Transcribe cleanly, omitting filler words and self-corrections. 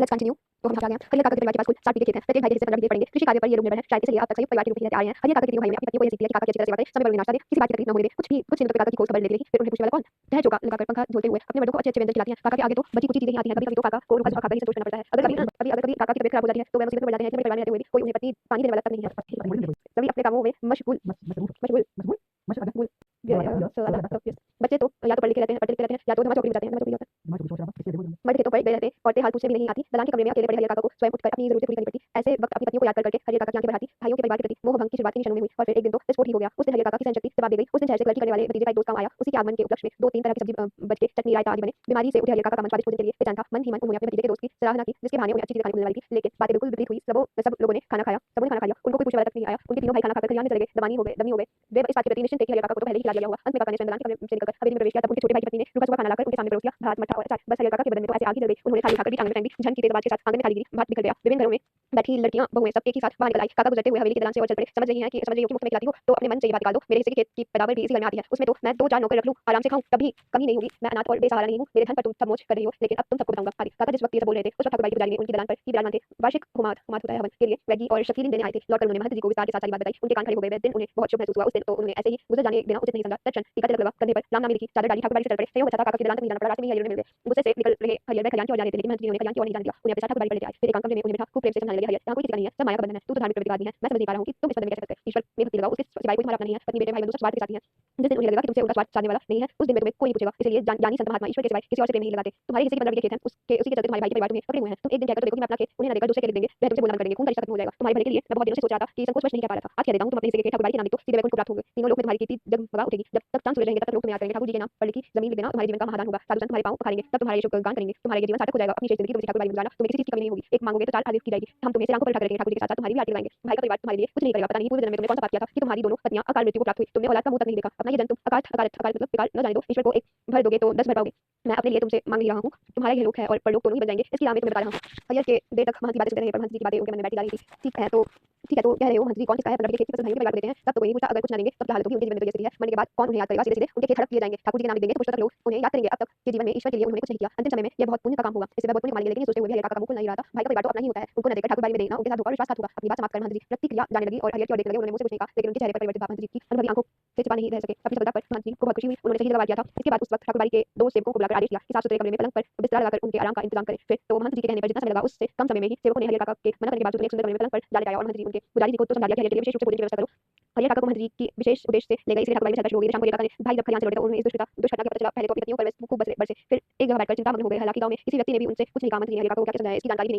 Let's continue. तो हम यहाँ पे आ गए हैं। हरियर काका के परिवार के पास कुल 7 बीघे खेत हैं। प्रत्येक भाई के हिस्से 15 बीघे पड़ेंगे। कृषि कार्य पर ये लोग निर्भर हैं। शायद इसलिए अब तक संयुक्त परिवार के रूप में रहते आ रहे हैं। हरियर काका के तीनों भाइयों ने अपनी पत्नियों को ये सीख दिया कि काका की अच्छी तरह सेवा करें, समय पर उन्हें नाश्ता दें, किसी बात की तकलीफ न होने दें। कुछ सीमित काका की खोज खबर लेती रही। फिर उन्हें पूछने वाला कौन? तह चौका लगाकर पंखा झोलते हुए अपने मर्दों को अच्छे-अच्छे व्यंजन खिलाती हैं। काका के आगे तो बची कुची चीजें ही आती हैं। कभी-कभी तो काका को रुखा-सूखा खाकर ही संतोष करना पड़ता है। अगर कभी काका की तबीयत खराब हो जाती है तो वह मुसीबत में पड़ जाते हैं। इतने बड़े परिवार में रहते हुए भी कोई उन्हें पत्नी पानी देने वाला तक नहीं है। सभी अपने कामों में मशगूल मशगूल मशगूल बच्चे तो या तो पढ़ लिखे रहते हैं या तो नौकरी में जाते हैं। मर्द खेतों पर गए रहते हैं। औरतें हाल पूछने भी नहीं आती। दलान के कमरे में अकेले पड़े हरियर काका को स्वयं उठकर अपनी जरूरतें पूरी करनी पड़ती। ऐसे वक्त अपनी पत्नियों को याद करके हरियर काका की आंखें बढ़ाती। भाइयों के परिवार के प्रति मोह भंग की शुरुआत इन क्षणों में हुई और फिर एक दिन तो विस्फोट ही हो गया। उस दिन हरियर काका की सहनशक्ति जवाब दे गई। उस दिन शहर से गलती करने वाले भतीजे का एक दोस्त काम आया। उसी के आगमन के उपलक्ष्य में 2-3 तरह की सब्जी बच के चटनी रायता आदि बने। बीमारी से उठे हरियर काका का मन स्वादिष्ट भोजन के लिए बेचैन था। मन ही मन उन्होंने अपने भतीजे के दोस्त की सराहना की जिसके बहाने उन्हें अच्छी चीजें खाने को मिलने वाली थी। लेकिन बातें बिल्कुल विपरीत हुई। सब लोगों ने खाना खाया। सबों ने खाना खा लिया। उनको कोई पूछने वाला तक नहीं आया। उनके तीनों भाई खाना खाकर खलिहान में चले गए। दमी हो गए। वे इस बात के प्रति निश्चिंत थे कि हरियर काका को तो पहले ही खिला दिया होगा। अंत में काका ने स्वयं दलान के कमरे से निकलकर हवेली में प्रवेश किया। तब उनके छोटे भाई की पत्नी ने रूखा-सूखा खाना लाकर उनके सामने परोस दिया। भात, मट्ठा और अचार। बस हरियर काका के बदन में तो ऐसे आग ही जल गई। उन्होंने थाली उठाकर बीच आंगन में फेंक दी। झन की तेज आवाज के साथ आंगन में थाली गिरी। भात बिखर गया। विभिन्न घरों में बैठी लड़कियां बहुएं सब एक ही साथ बाहर निकल आई। काका गुजरते हुए हवेली के दलान से और चल पड़े। समझ रही हो कि मुफ्त में खिलाती हो तो अपने मन से ये बात निकाल दो। मेरे हिस्से के खेत की पैदावार भी इसी घर में आती है। उसमें तो मैं 2-4 नौकर रख लूं, आराम से खाऊं, कभी कमी नहीं होगी। मैं अनाथ और बेसहारा नहीं हूं। मेरे धन पर तुम सब मोज कर रही हो, लेकिन अब तुम सबको बताऊंगा। आदि काका जिस वक्त ये सब बोल रहे थे उस वक्त ठाकुरबाड़ी के पुजारी ने उनकी दलान पर ही विराजमान थे। वार्षिक होमात होता है हवन के लिए वैगी और शकीलिन देने आए थे। लौटकर उन्होंने महंत जी को विस्तार के साथ सारी बात बताई। उनके कान खड़े हो गए। वह दिन उन्हें बहुत शुभ महसूस हुआ। उस दिन तो उन्होंने ऐसे ही गुजर जाने देना उचित नहीं समझा। तत्क्षण टीका तिलक लगा, कंधे पर रामनामी लिखी, चादर डाली, ठाकुरबाड़ी से चल पड़े। संयोग अच्छा था काका के दलान तक नहीं जाना पड़ा। रास्ते में ही हरियर मिल गए। गुस्से से निकल रहे हरियर खलियान की ओर जा रहे थे, लेकिन महंत जी ने उन्हें खलियान की ओर नहीं जाने दिया। उन्हें अपने साथ ठाकुरबाड़ी पर लेते आए। फिर एकांत कमरे में उन्हें बिठा खूब प्रेम से समझाने लगे। हरियर यहाँ कोई किसी का नहीं है, सब माया का बंधन है। तू तो धार्मिक प्रवृत्ति है। मैं समझ नहीं पा रहा हूँ कि तुम इस बंधन में कैसे फंस गए। ईश्वर में भक्ति लगाओ, उसके सिवाय कोई तुम्हारा अपना नहीं है। पत्नी बेटे भाई बंधु सब स्वार्थ के साथी हैं। जिस दिन उन्हें लगेगा कि तुमसे उनका स्वार्थ साधने वाला नहीं है उस दिन में तुम्हें कोई नहीं पूछेगा। इसलिए ज्ञानी संत महात्मा ईश्वर के सिवाय किसी और से प्रेम नहीं लगाते। तुम्हारे हिस्से के 15 बीघे खेत हैं, उसी के चलते तुम्हारे भाई के परिवार तुम्हें पकड़े हुए हैं। तुम एक दिन कहकर तो देखो कि मैं अपना खेत उन्हें न देकर दूसरे के लिख देंगे। वह तुमसे बोलना बंद कर देंगे। खून का रिश्ता खत्म हो जाएगा। तुम्हारे भले के लिए मैं बहुत दिनों से सोच रहा था कि संकोच वश नहीं कह पा रहा था। आज कह देता हूँ, तुम अपने हिस्से के खेत ठाकुरबाड़ी के नाम लिख दो। सीधे वैकुंठ को प्राप्त होगे। तीनों लोग में तुम्हारी कीर्ति जगमगा उठेगी। जब तक चांद सूरज रहेंगे तब तक लोग तुम्हें याद करेंगे। ठाकुर जी के नाम पर लिखी जमीन लिख देना, तुम्हारे जीवन का महादान होगा। साधु संत तुम्हारे पांव पखारेंगे, तब तुम्हारे यशों गान करेंगे। तुम्हारा ये जीवन सार्थक हो जाएगा। अपनी शेष जिंदगी तुम इसी ठाकुरबाड़ी में गुजारना। तुम्हें किसी चीज की कमी नहीं होगी। एक मांगोगे तो 4 आदेश की जाएगी। हम तुम्हें सिर आंखों पर उठा कर रखेंगे। ठाकुर जी के साथ तुम्हारी भी आरती लगाएंगे। भाई का परिवार तुम्हारे लिए कुछ नहीं करेगा। पता नहीं पूर्व जन्म में तुमने कौन सा पाप किया था कि तुम्हारी दोनों पत्नियां अकाल मृत्यु को प्राप्त हुई। तुमने औलाद का मुंह तक नहीं देखा। अपना ये जन्म तुम अकाल मतलब बेकार न जाने दो। ईश्वर को एक भर दोगे तो 10 भर पाओगे। मैं अपने लिए तुमसे मांग नहीं रहा हूँ। तुम्हारे यह लोग है और परलोक दोनों ही बन जाएंगे। इसकी राह में तुम्हें बता रहा हूँ। हरियर के देर तक महंत की बातें सुनते रहे पर महंत जी की बातें उनके मन में बैठी जा रही थी। ठीक है तो कह रहे हो महंत जी कौन किसका है? 15 बीघे खेत की फसल भाइयों के परिवार को देते हैं। तब तो कोई नहीं पूछता। अगर कुछ न देंगे तब क्या हालत होगी? उनके जीवन में तो ये स्थिति है। मरने के बाद कौन उन्हें याद करेगा? सीधे उनके खेत हड़प किए जाएंगे। ठाकुर जी के नाम लिख देंगे तो पुष्टक लोग उन्हें याद करेंगे। अब तक के जीवन में ईश्वर के लिए उन्होंने कुछ नहीं किया। अंतिम समय में यह बहुत पुण्य का काम होगा। इससे वह बहुत पुण्य कमाएंगे। लेकिन ये सोचते हुए भी हरियर काका का मुंह खुल नहीं रहा था। भाई का परिवार तो अपना ही होता है। उनको न देकर ठाकुरबाड़ी में देना उनके साथ धोखा और विश्वासघात होगा। अपनी बात समाप्त कर महंत जी प्रतिक्रिया जाने लगी और हरियर की ओर देखने लगे। उन्होंने मुंह से कुछ नहीं कहा, लेकिन उनके चेहरे पर परिवर्तित भाव महंत जी की अनुभवी आंखों से छिपा नहीं रह सके। अपनी सफलता पर महंत जी को बहुत खुशी हुई। उन्होंने सही जगह वार किया था। इसके बाद उस वक्त ठाकुरबाड़ी के 2 सेवकों को बुलाकर आदेश दिया कि साफ सुथरे कमरे में पलंग पर बिस्तरा लगाकर उनके आराम का इंतजाम करें। फिर तो महंत जी के कहने पर जितना समय लगा उससे कम समय में ही सेवकों ने हरियर काका के मना करने के बावजूद उन्हें एक सुंदर कमरे में पलंग पर डाल दिया और महंत जी उनके पुजारी जी को तो समझा दिया कि हरियर के लिए विशेष रूप से भोजन की व्यवस्था करो। हरियर काका को महंत जी की विशेष उपदेश से ले गए। इसलिए ठाकुरबाड़ी में सरकश हो गई। शाम को हरियर काका ने भाई जब खलिहान से लौटे तो उन्हें इस दुष्घटना का पता चला। पहले तो अपनी पत्नियों पर खूब बरसे। फिर एक जगह बैठकर चिंता मग्न हो गए। हालांकि गांव में किसी व्यक्ति ने भी उनसे कुछ नहीं कहा। महंत जी ने हरियर काका को क्या समझाया इसकी जानकारी भी नहीं